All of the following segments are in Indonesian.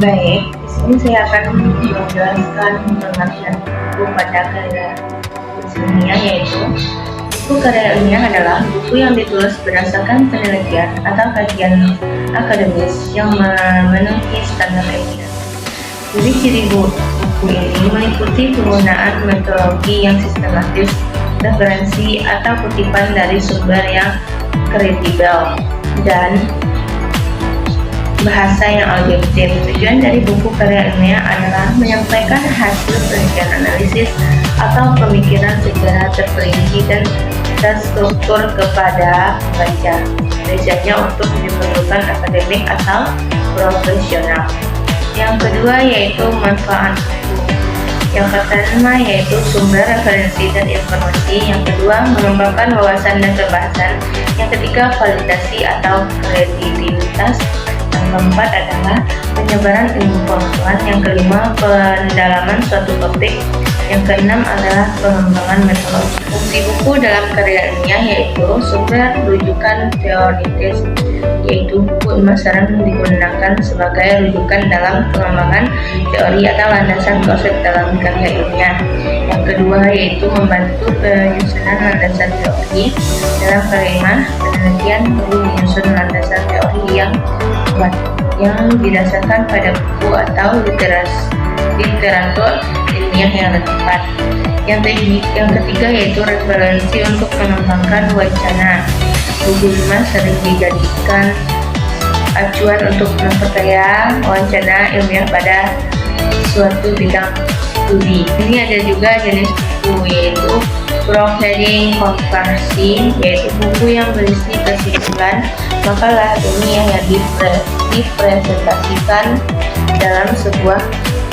Baik, di sini saya akan menjelaskan pengertian buku pada karya ilmiah, yaitu buku karya ilmiah adalah buku yang ditulis berdasarkan penelitian atau kajian akademis yang memenuhi standar etika. Ciri-ciri buku ini meliputi penggunaan metodologi yang sistematis, referensi atau kutipan dari sumber yang kredibel, dan bahasa yang objektif. Tujuan dari buku karya ilmiah adalah menyampaikan hasil penelitian, analisis, atau pemikiran secara terperinci dan terstruktur kepada pembaca. Tujuannya untuk diperlukan akademik atau profesional. Yang kedua yaitu manfaat buku. Yang pertama yaitu sumber, referensi, dan informasi. Yang kedua, mengembangkan wawasan dan pembahasan. Yang ketiga, validasi atau kredibilitas. Yang keempat adalah penyebaran ilmu pengetahuan. Yang kelima, pendalaman suatu topik. Yang keenam adalah pengembangan metodologi. Fungsi buku dalam karya ilmiah yaitu sumber rujukan teoritis, yaitu buku ilmiah sering digunakan sebagai rujukan dalam pengembangan teori atau landasan konsep dalam karya ilmiah. Yang kedua yaitu membantu penyusunan landasan teori. Dalam karya ilmiah, penelitian perlu menyusun landasan teori yang kuat, yang didasarkan pada buku atau literatur ilmiah yang tepat. Yang ketiga yaitu referensi untuk mengembangkan wacana. Buku ilmiah sering dijadikan acuan untuk memperkaya wacana ilmiah pada suatu bidang studi. Ini ada juga jenis buku yaitu proofreading konversi, yaitu buku yang berisi kesimpulan makalah ilmiah yang dipresentasikan dalam sebuah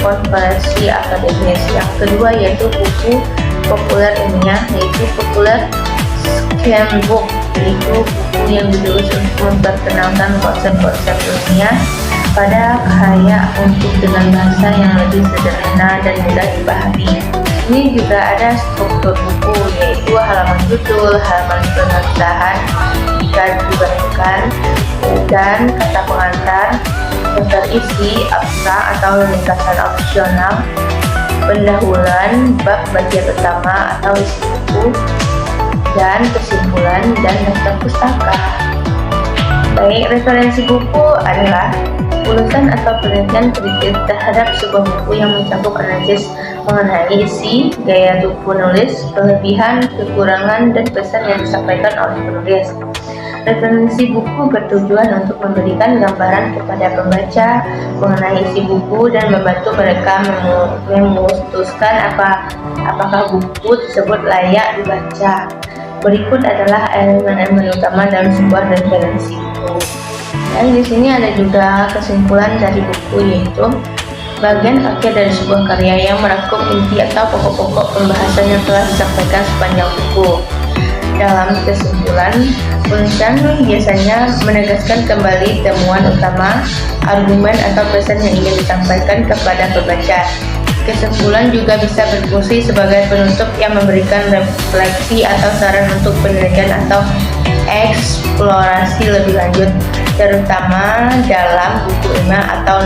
konferensi akademis. Yang kedua yaitu buku populer ilmiah, yaitu popular science book, yaitu buku yang ditulis untuk memperkenalkan konsep-konsep ilmiah pada khalayak untuk dengan bahasa yang lebih sederhana dan mudah dipahami. Ini juga ada struktur buku, yaitu halaman judul, halaman pengantar jika dibandingkan, dan kata pengantar, daftar isi, abstrak atau ringkasan opsional, pendahuluan, bab bagian pertama atau isi buku, dan kesimpulan, dan daftar pustaka. Baik, referensi buku adalah ulasan atau penelitian kritis terhadap sebuah buku yang mencakup analisis mengenai isi, gaya penulis, kelebihan, kekurangan, dan pesan yang disampaikan oleh penulis. Referensi buku bertujuan untuk memberikan gambaran kepada pembaca mengenai isi buku dan membantu mereka memutuskan apakah buku tersebut layak dibaca. Berikut adalah elemen-elemen utama dalam sebuah referensi buku. Dan di sini ada juga kesimpulan dari buku, yaitu bagian akhir dari sebuah karya yang merangkum inti atau pokok-pokok pembahasan yang telah disampaikan sepanjang buku. Dalam kesimpulan, penulisan biasanya menegaskan kembali temuan utama, argumen atau pesan yang ingin disampaikan kepada pembaca. Kesimpulan juga bisa berfungsi sebagai penutup yang memberikan refleksi atau saran untuk penelitian atau eksplorasi lebih lanjut, terutama dalam buku ilmiah atau